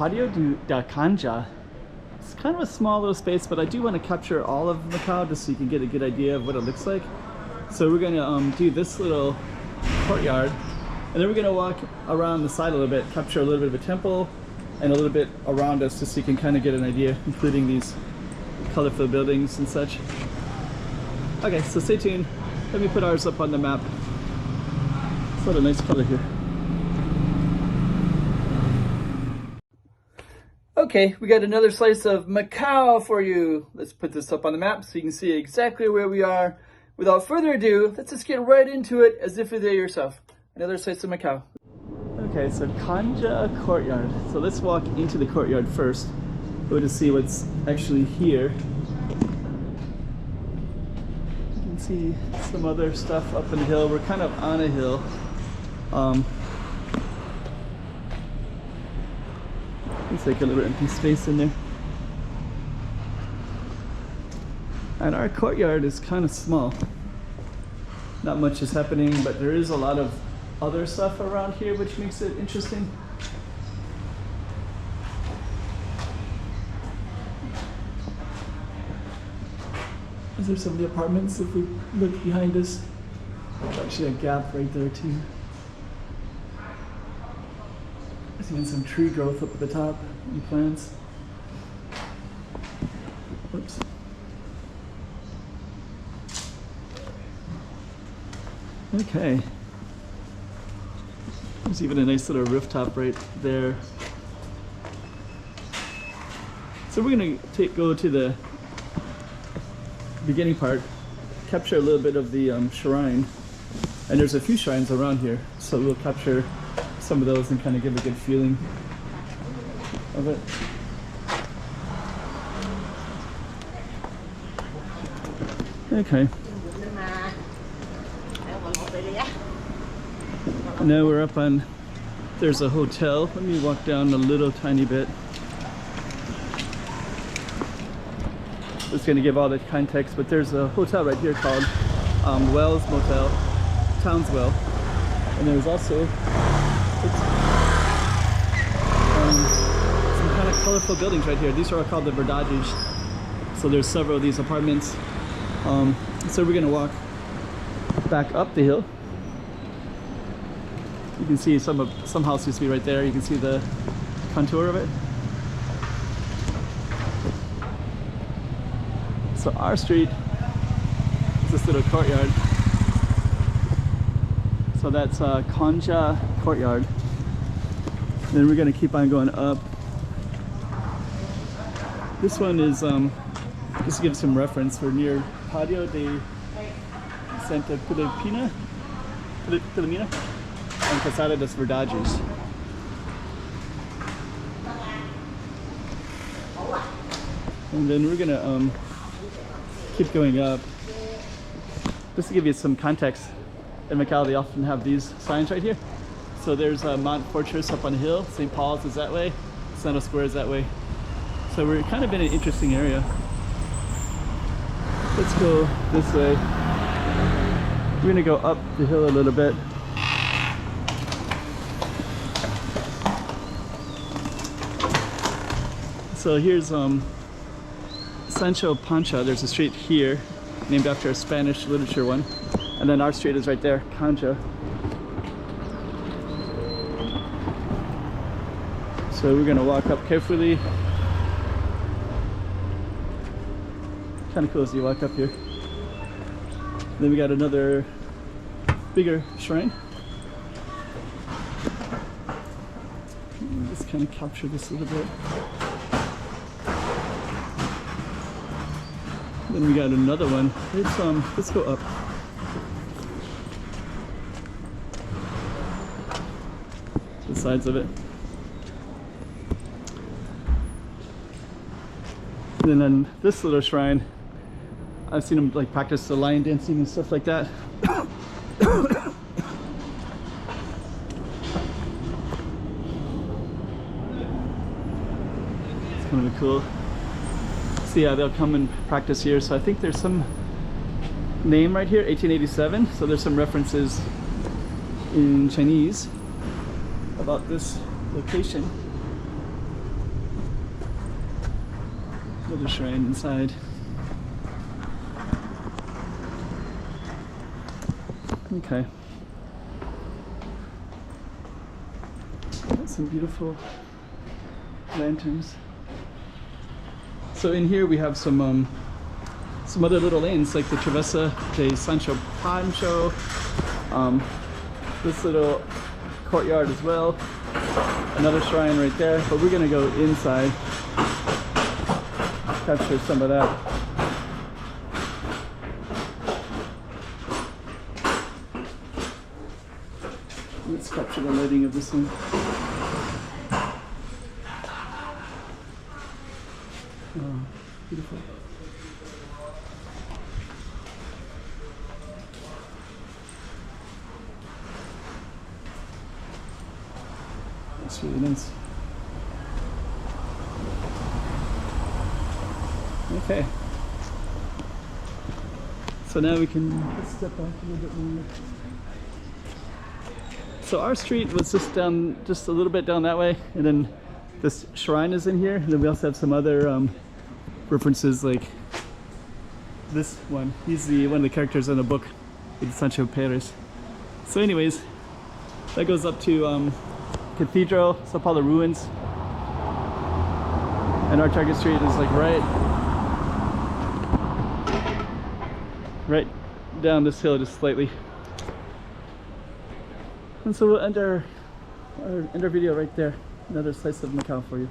Pátio da Canja. It's kind of a small little space, but I do want to capture all of Macau just so you can get a good idea of what it looks like. So we're gonna do this little courtyard, and then we're gonna walk around the side a little bit, capture a little bit of a temple and a little bit around us just so you can kind of get an idea, including these colorful buildings and such. Okay, so stay tuned. Let me put ours up on the map. It's what a nice color here. Okay, we got another slice of Macau for you. Let's put this up on the map so you can see exactly where we are. Without further ado, let's just get right into it as if you're there yourself. Another slice of Macau. Okay, so Canja courtyard. So let's walk into the courtyard first. Go to see what's actually here. You can see some other stuff up in the hill. We're kind of on a hill. It's like a little empty space in there. And our courtyard is kind of small. Not much is happening, but there is a lot of other stuff around here which makes it interesting. These are some of the apartments if we look behind us. There's actually a gap right there too. Seeing some tree growth up at the top and plants. Whoops. Okay. There's even a nice little rooftop right there. So we're gonna go to the beginning part, capture a little bit of the shrine. And there's a few shrines around here, so we'll capture some of those and kind of give a good feeling of it. Okay. Now we're up on, there's a hotel. Let me walk down a little tiny bit. Just going to give all the context, but there's a hotel right here called Wells Motel, Townswell. And there's also some kind of colorful buildings right here. These are all called the Verdages. So there's several of these apartments. So we're going to walk back up the hill. You can see some house used to be right there. You can see the contour of it. So our street is this little courtyard. So that's Canja courtyard. Then we're gonna keep on going up. This one is just to give some reference. We're near Pátio de Santa Filomena and Casada dos Verdages. And then we're gonna keep going up. Just to give you some context, in Macau they often have these signs right here. So there's Mount Fortress up on the hill, St. Paul's is that way, Central Square is that way. So we're kind of in an interesting area. Let's go this way. We're gonna go up the hill a little bit. So here's Sancho Pancha. There's a street here named after a Spanish literature one. And then our street is right there, Canja. So we're gonna walk up carefully. Kind of cool as you walk up here. Then we got another bigger shrine. Just kind of capture this a little bit. Then we got another one. Let's go up. The sides of it. And then this little shrine, I've seen them like practice the lion dancing and stuff like that. It's kind of cool. So yeah, they'll come and practice here. So I think there's some name right here, 1887. So there's some references in Chinese about this location. Another shrine inside. Okay. Got some beautiful lanterns. So in here we have some other little lanes like the Travessa de Sancho Pancho, this little courtyard as well, another shrine right there, but we're gonna go inside, capture some of that. Let's capture the lighting of this one. Oh, beautiful. That's really nice. Okay. So now we can step back a little bit more. So our street was just a little bit down that way, and then this shrine is in here, and then we also have some other references like this one. He's one of the characters in the book with Sancho Perez. So anyways, that goes up to Cathedral, Sao Paulo ruins, and our target street is like right down this hill just slightly. And so we'll end our video right there. Another slice of Macau for you.